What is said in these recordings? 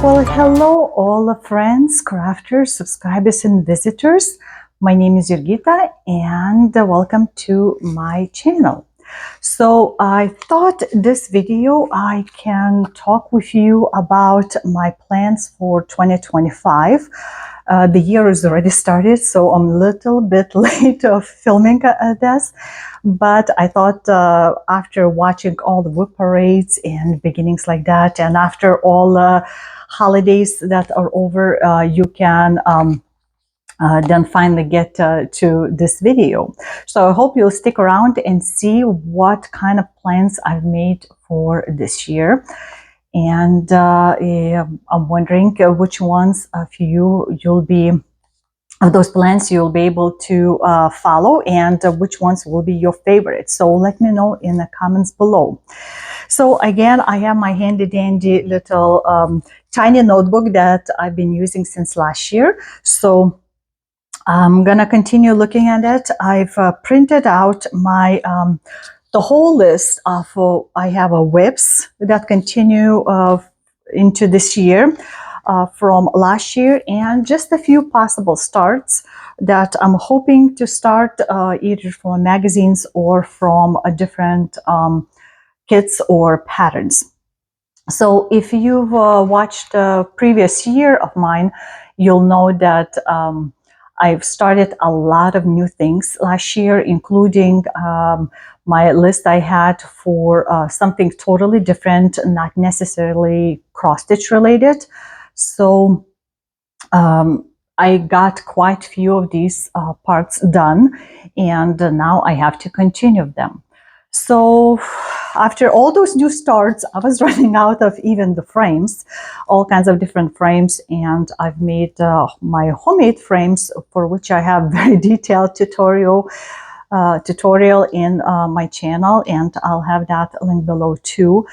Well, hello, all the friends, crafters, subscribers, and visitors. My name is Jurgita, and welcome to my channel. So I thought this video I can talk with you about my plans for 2025. The year is already started, so I'm a little bit late of filming this. But I thought after watching all the wood parades and beginnings like that, and after all holidays that are over, you can then finally get to this video. So I hope you'll stick around and see what kind of plans I've made for this year. And I'm wondering which ones of you'll be of those plans you'll be able to follow, and which ones will be your favorites. So let me know in the comments below. So again, I have my handy dandy little tiny notebook that I've been using since last year. So I'm gonna continue looking at it. I've printed out my the whole list of I have WIPs that continue into this year from last year, and just a few possible starts that I'm hoping to start either from magazines or from a different kits or patterns. So if you've watched a previous year of mine, you'll know that I've started a lot of new things last year, including my list I had for something totally different, not necessarily cross-stitch related. So I got quite a few of these parts done, and now I have to continue them. So after all those new starts, I was running out of even the frames, all kinds of different frames, and I've made my homemade frames, for which I have very detailed tutorial in my channel, and I'll have that link below too.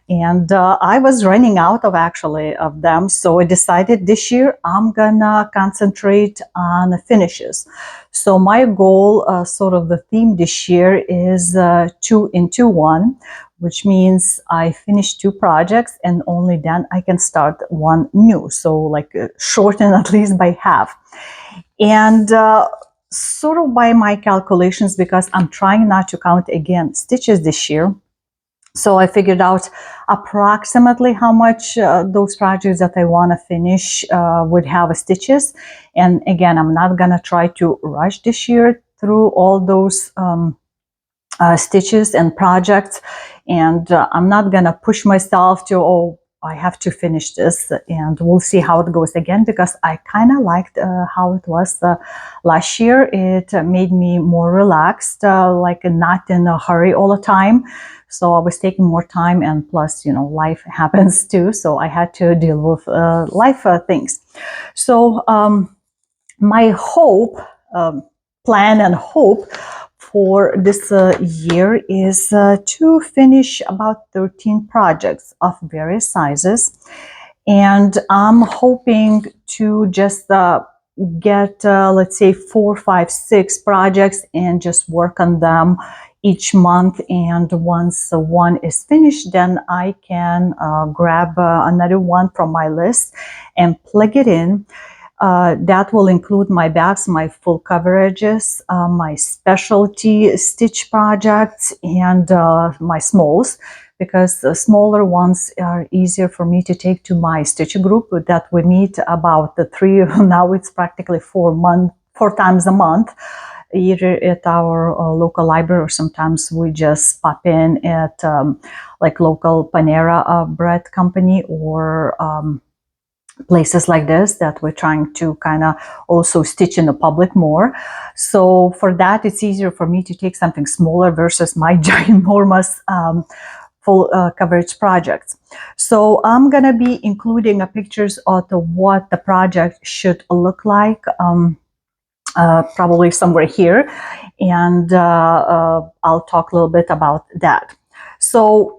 And I was running out of them, so I decided this year I'm gonna concentrate on the finishes. So my goal, sort of the theme this year, is 2 into 1, which means I finish 2 projects and only then I can start one new. So like shorten at least by half. And sort of by my calculations, because I'm trying not to count again stitches this year, so I figured out approximately how much those projects that I want to finish would have stitches. And again, I'm not gonna try to rush this year through all those stitches and projects, and I'm not gonna push myself to, oh, I have to finish this, and we'll see how it goes again, because I kind of liked how it was last year. It made me more relaxed, like not in a hurry all the time. So I was taking more time, and plus, you know, life happens too. So I had to deal with life things. So my hope, plan and hope for this year is to finish about 13 projects of various sizes. And I'm hoping to just get, let's say, 4, 5, 6 projects and just work on them each month. And once one is finished, then I can grab another one from my list and plug it in. That will include my bags, my full coverages, my specialty stitch projects, and my smalls, because the smaller ones are easier for me to take to my stitch group that we meet about the 3, now it's practically 4 times a month, either at our local library, or sometimes we just pop in at like local Panera bread company, or places like this that we're trying to kind of also stitch in the public more. So for that, it's easier for me to take something smaller versus my ginormous full coverage projects. So I'm gonna be including pictures of what the project should look like, probably somewhere here, and I'll talk a little bit about that. So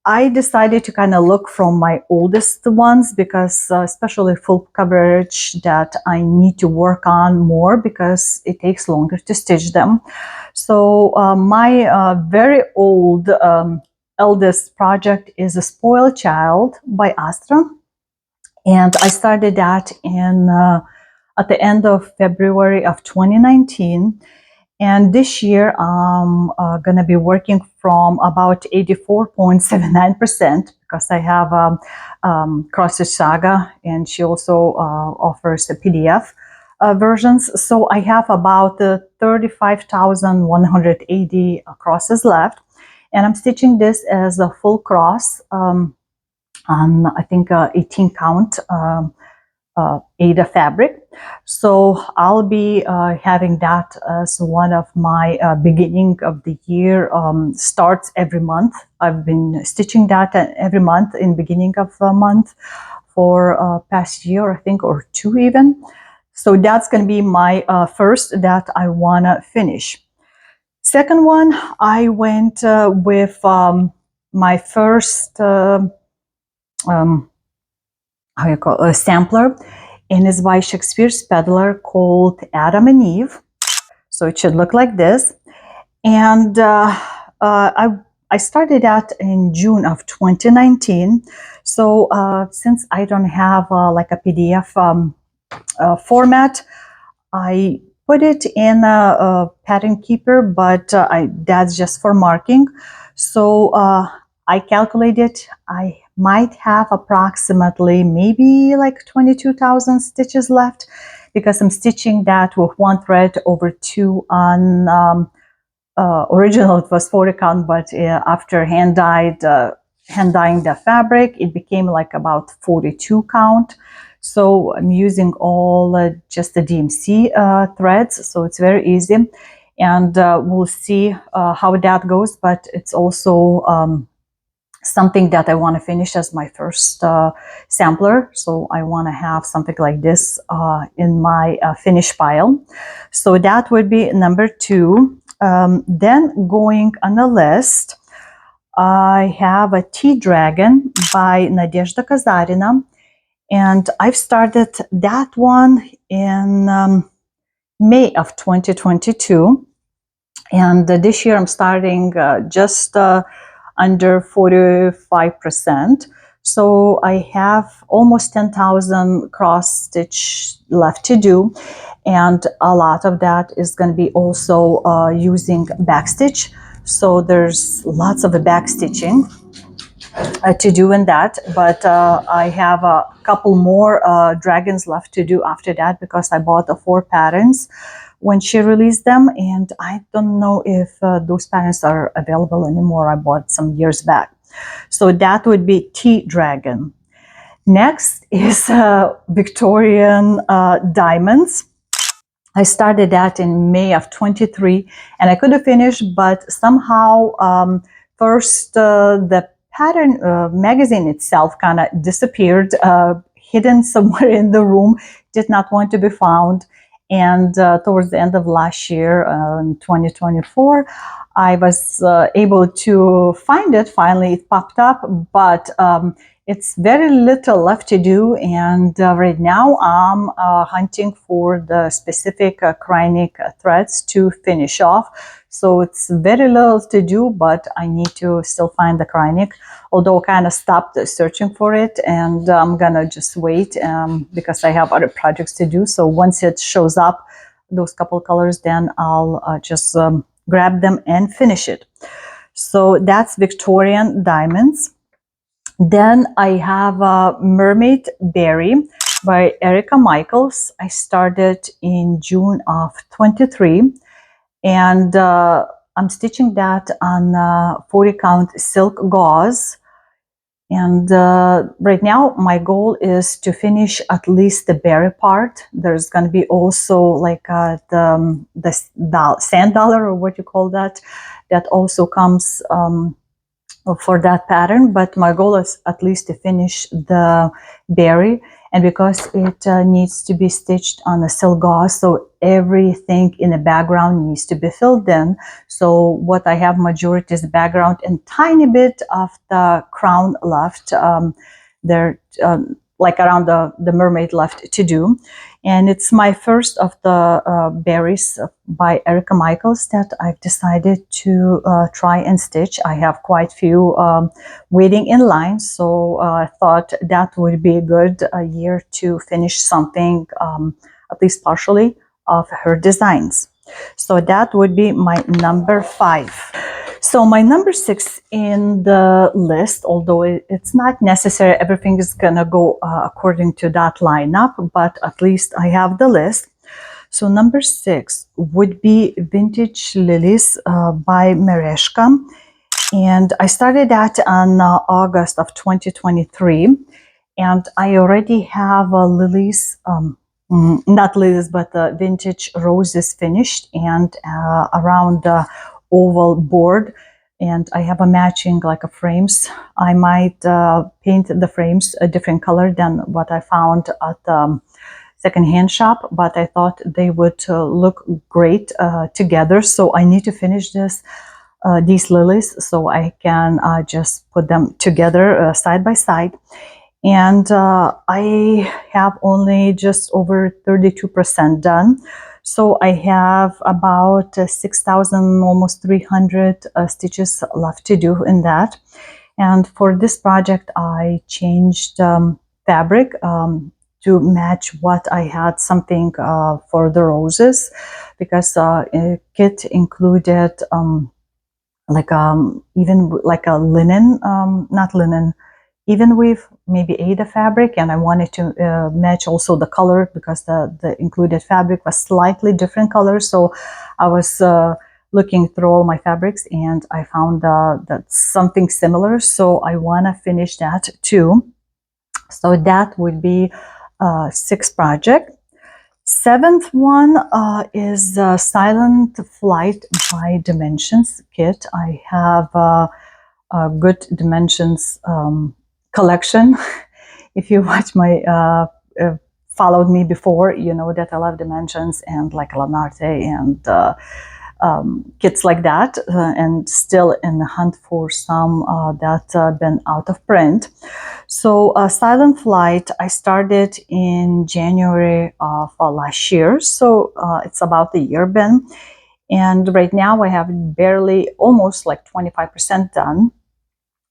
I decided to kind of look from my oldest ones, because especially full coverage that I need to work on more, because it takes longer to stitch them. So my very old eldest project is A Spoiled Child by Astra. And I started that in at the end of February of 2019. And this year, I'm going to be working from about 84.79% because I have CrossFit Saga, and she also offers the PDF versions. So I have about 35,180 crosses left. And I'm stitching this as a full cross on, I think, 18 count. Ada fabric. So I'll be having that as one of my beginning of the year starts every month. I've been stitching that every month in beginning of the month for past year, I think, or two even. So that's going to be my first that I want to finish. Second one, I went with my first how you call a sampler, and it's by Shakespeare's Peddler called Adam and Eve. So it should look like this. And I started that in June of 2019. So since I don't have like a PDF format, I put it in a pattern keeper, but that's just for marking. So I calculated I might have approximately maybe like 22,000 stitches left because I'm stitching that with one thread over two on original it was 40 count, but after hand dyeing the fabric, it became like about 42 count. So I'm using all just the DMC threads, so it's very easy. And we'll see how that goes, but it's also something that I want to finish as my first sampler. So I want to have something like this in my finish pile. So that would be number two. Then going on the list, I have a Tea Dragon by Nadezhda Kazarina. And I've started that one in May of 2022. And this year I'm starting just under 45%. So I have almost 10,000 cross stitch left to do. And a lot of that is going to be also using backstitch. So there's lots of back stitching to do in that, but I have a couple more dragons left to do after that because I bought the 4 patterns when she released them, and I don't know if those patterns are available anymore. I bought some years back. So that would be Tea Dragon. Next is Victorian diamonds. I started that in May of 23, and I could have finished, but somehow first the pattern magazine itself kind of disappeared, hidden somewhere in the room, did not want to be found. And towards the end of last year, in 2024, I was able to find it. Finally, it popped up, but it's very little left to do, and right now I'm hunting for the specific Krynic threads to finish off. So it's very little to do, but I need to still find the Krynic, although I kind of stopped searching for it, and I'm gonna just wait because I have other projects to do. So once it shows up, those couple colors, then I'll just grab them and finish it. So that's Victorian diamonds. Then I have Mermaid Berry by Erica Michaels. I started in June of 23, and I'm stitching that on 40 count silk gauze. And right now my goal is to finish at least the berry part. There's going to be also like the sand dollar, or what you call that also comes for that pattern, but my goal is at least to finish the berry. And because it needs to be stitched on a silk gauze, so everything in the background needs to be filled in. So what I have majority is the background and tiny bit of the crown left. There like around the mermaid left to do. And it's my first of the berries by Erica Michaels that I've decided to try and stitch. I have quite few waiting in line, so I thought that would be a good year to finish something, at least partially, of her designs. So that would be my number 5. So my number 6 in the list, although it's not necessary, everything is gonna go according to that lineup, but at least I have the list. So number 6 would be Vintage Lilies by Mereshka. And I started that on August of 2023. And I already have lilies, not lilies, but vintage roses finished and around the oval board. And I have a matching like a frames. I might paint the frames a different color than what I found at the secondhand shop, but I thought they would look great together. So I need to finish these lilies so I can just put them together side by side. And I have only just over 32% done. So I have about 6,000, almost 300 stitches left to do in that. And for this project, I changed fabric to match what I had something for the roses, because kit included like even like a linen, not linen, even with maybe Ada fabric, and I wanted to match also the color because the included fabric was slightly different colors. So I was looking through all my fabrics and I found that something similar. So I want to finish that too. So that would be 6th project. 7th one is Silent Flight by Dimensions kit. I have a good Dimensions collection. If you watch my followed me before, you know that I love Dimensions and like Lanarte and kits like that, and still in the hunt for some that been out of print. So Silent Flight, I started in January of last year, so it's about a year been, and right now I have barely, almost like 25% done.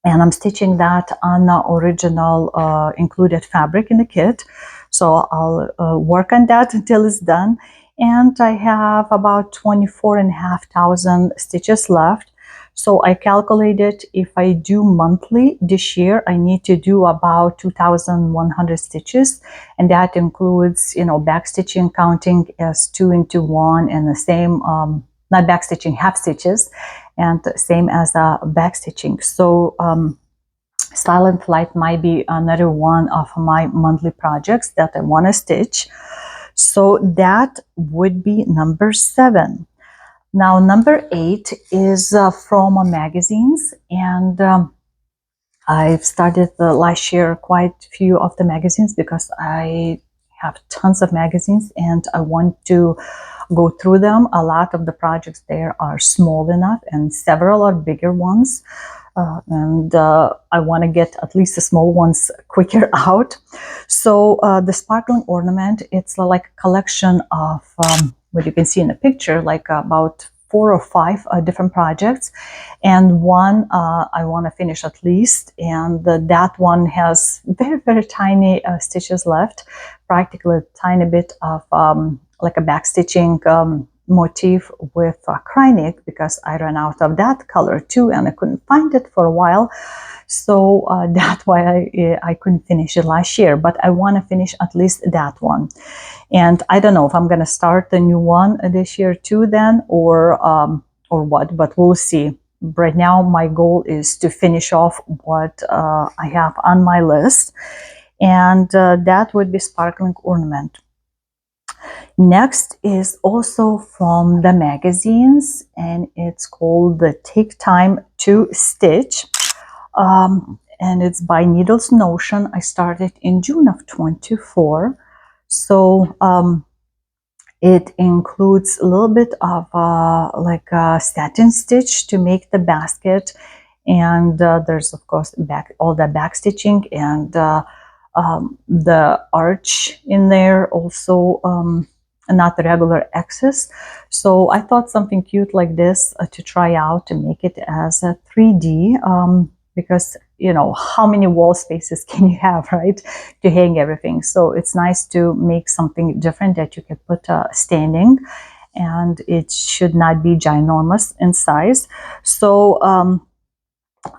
And I'm stitching that on the original included fabric in the kit. So I'll work on that until it's done. And I have about 24,500 stitches left. So I calculated if I do monthly this year, I need to do about 2,100 stitches. And that includes, you know, back stitching, counting as 2 into 1, and the same, not back stitching, half stitches, and same as back stitching. So Silent Flight might be another one of my monthly projects that I want to stitch. So that would be number 7. Now number 8 is from magazines, and I've started last year quite a few of the magazines because I have tons of magazines and I want to go through them. A lot of the projects there are small enough and several are bigger ones. And I want to get at least the small ones quicker out. So the sparkling ornament, it's like a collection of what you can see in the picture, like about 4 or 5 different projects, and one I want to finish at least, and that one has very, very tiny stitches left, practically a tiny bit of like a back stitching motif with Krynic, because I ran out of that color too and I couldn't find it for a while. So that's why I couldn't finish it last year, but I want to finish at least that one. And I don't know if I'm going to start the new one this year too then, or what, but we'll see. Right now my goal is to finish off what I have on my list, and that would be sparkling ornament. Next is also from the magazines, and it's called the Take Time to Stitch, and it's by Needles Notion. I started in June of 24. So it includes a little bit of like a satin stitch to make the basket, and there's of course all the back stitching and the arch in there, also not the regular X's. So I thought something cute like this to try out, to make it as a 3D, because you know, how many wall spaces can you have, right, to hang everything? So it's nice to make something different that you can put standing, and it should not be ginormous in size. So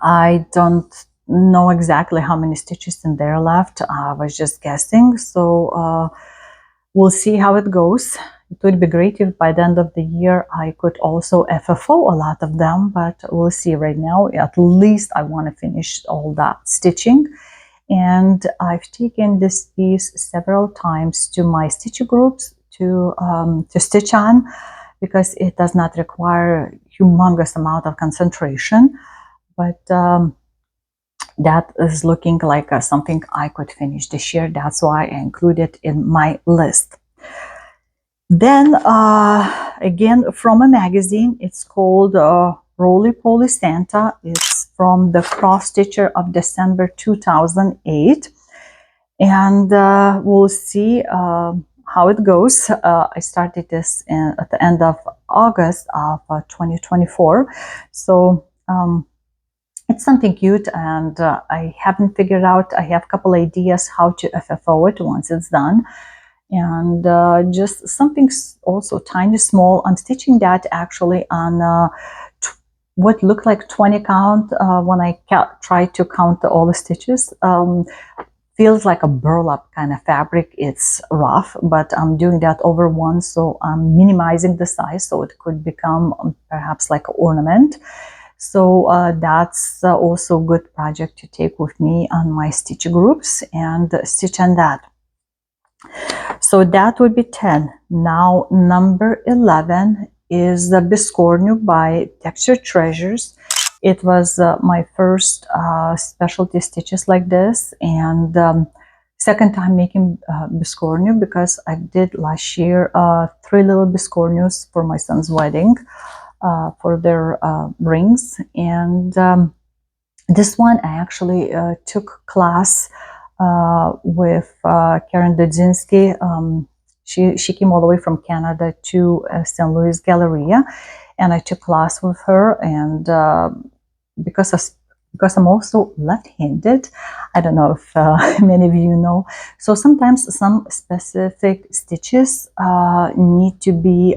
I don't know exactly how many stitches in there left. I was just guessing. So we'll see how it goes. It would be great if by the end of the year I could also FFO a lot of them, but we'll see. Right now, at least I want to finish all that stitching. And I've taken this piece several times to my stitch groups to stitch on, because it does not require humongous amount of concentration. But that is looking like something I could finish this year. That's why I included it in my list. Then again, from a magazine, it's called Roly Poly Santa. It's from the Cross Stitcher of December 2008. And we'll see how it goes. I started this at the end of August of 2024. So it's something cute, and I haven't figured out. I have a couple ideas how to FFO it once it's done. And just something also tiny small. I'm stitching that actually on what looked like 20 count when I try to count all the stitches. Feels like a burlap kind of fabric. It's rough, but I'm doing that over one, so I'm minimizing the size so it could become perhaps like an ornament. So that's also a good project to take with me on my stitch groups and stitch on that. So that would be 10. Now number 11 is the Biscornu by Texture Treasures. It was my first specialty stitches like this, and second time making Biscornu, because I did last year 3 little Biscornus for my son's wedding for their rings. And this one I actually took class with Karen Dudzinski. She came all the way from Canada to St. Louis Galleria, and I took class with her. And because I'm also left-handed, I don't know if many of you know, so sometimes some specific stitches need to be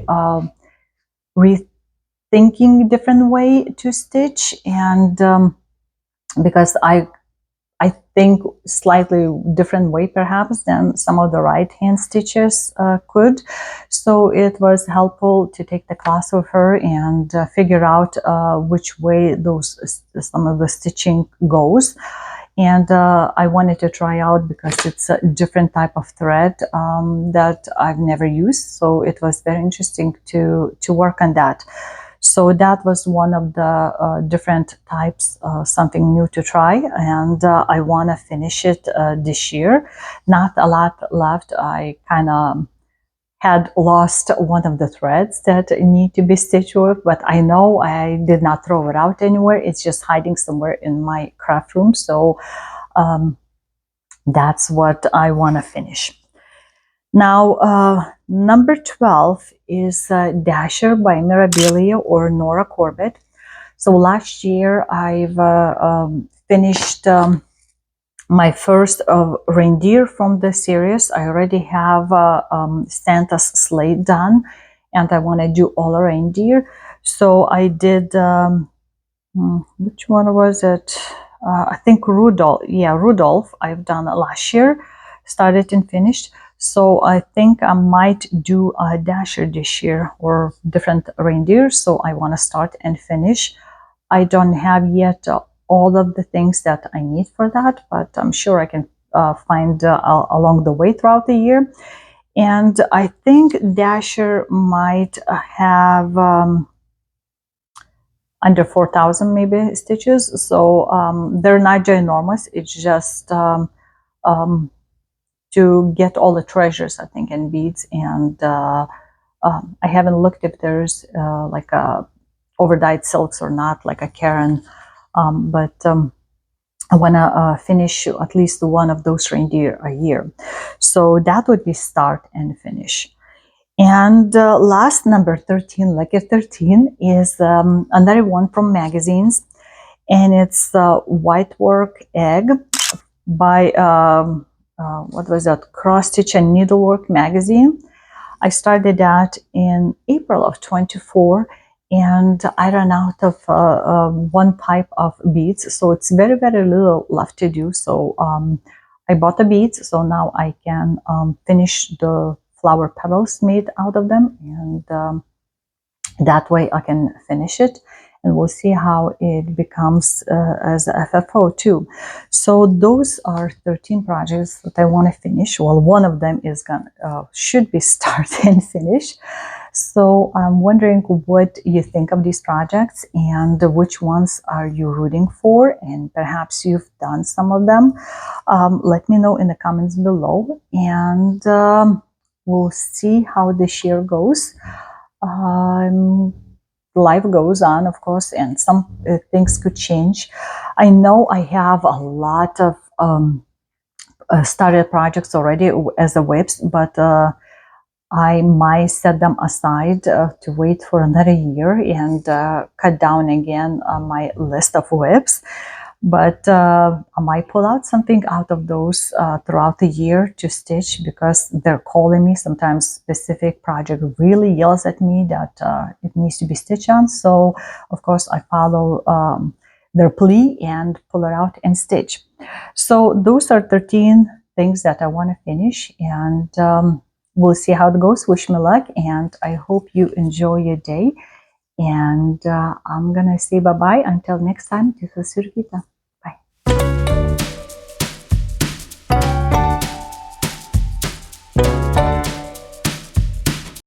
rethinking different way to stitch, and because I think slightly different way perhaps than some of the right hand stitches could. So it was helpful to take the class with her and figure out which way some of the stitching goes. And I wanted to try out because it's a different type of thread that I've never used. So it was very interesting to work on that. So that was one of the different types, something new to try, and I want to finish it this year. Not a lot left. I kind of had lost one of the threads that need to be stitched with, but I know I did not throw it out anywhere. It's just hiding somewhere in my craft room. So that's what I want to finish. Now, number 12 is Dasher by Mirabilia or Nora Corbett. So last year I've finished my first reindeer from the series. I already have Santa's sleigh done, and I want to do all a reindeer. So I did, which one was it? I think Rudolph. Yeah, Rudolph I've done last year, started and finished. So I think I might do a Dasher this year, or different reindeers. So I want to start and finish. I don't have yet all of the things that I need for that, but I'm sure I can find along the way throughout the year. And I think Dasher might have under 4,000 maybe stitches. So they're not ginormous. It's just to get all the treasures, I think, and beads. And I haven't looked if there's like a overdyed silks or not, like a Karen. But I want to finish at least one of those reindeer a year. So that would be start and finish. And last, number 13, lucky 13, is another one from magazines. And it's White Work Egg by, what was that, Cross Stitch and Needlework magazine. I started that in April of 24, and I ran out of one type of beads, so it's very, very little left to do. So I bought the beads, so now I can finish the flower petals made out of them, and that way I can finish it, and we'll see how it becomes as a FFO too. So those are 13 projects that I want to finish. Well, one of them is should be start and finish. So I'm wondering what you think of these projects and which ones are you rooting for, and perhaps you've done some of them. Let me know in the comments below, and we'll see how this year goes. Life goes on, of course, and some things could change. I know I have a lot of started projects already as a WIPs, but I might set them aside to wait for another year and cut down again on my list of WIPs. But I might pull out something out of those throughout the year to stitch, because they're calling me. Sometimes specific project really yells at me that it needs to be stitched on. So of course I follow their plea and pull it out and stitch. So those are 13 things that I want to finish, and we'll see how it goes. Wish me luck, and I hope you enjoy your day. And I'm gonna say bye-bye until next time. This is Jurgita.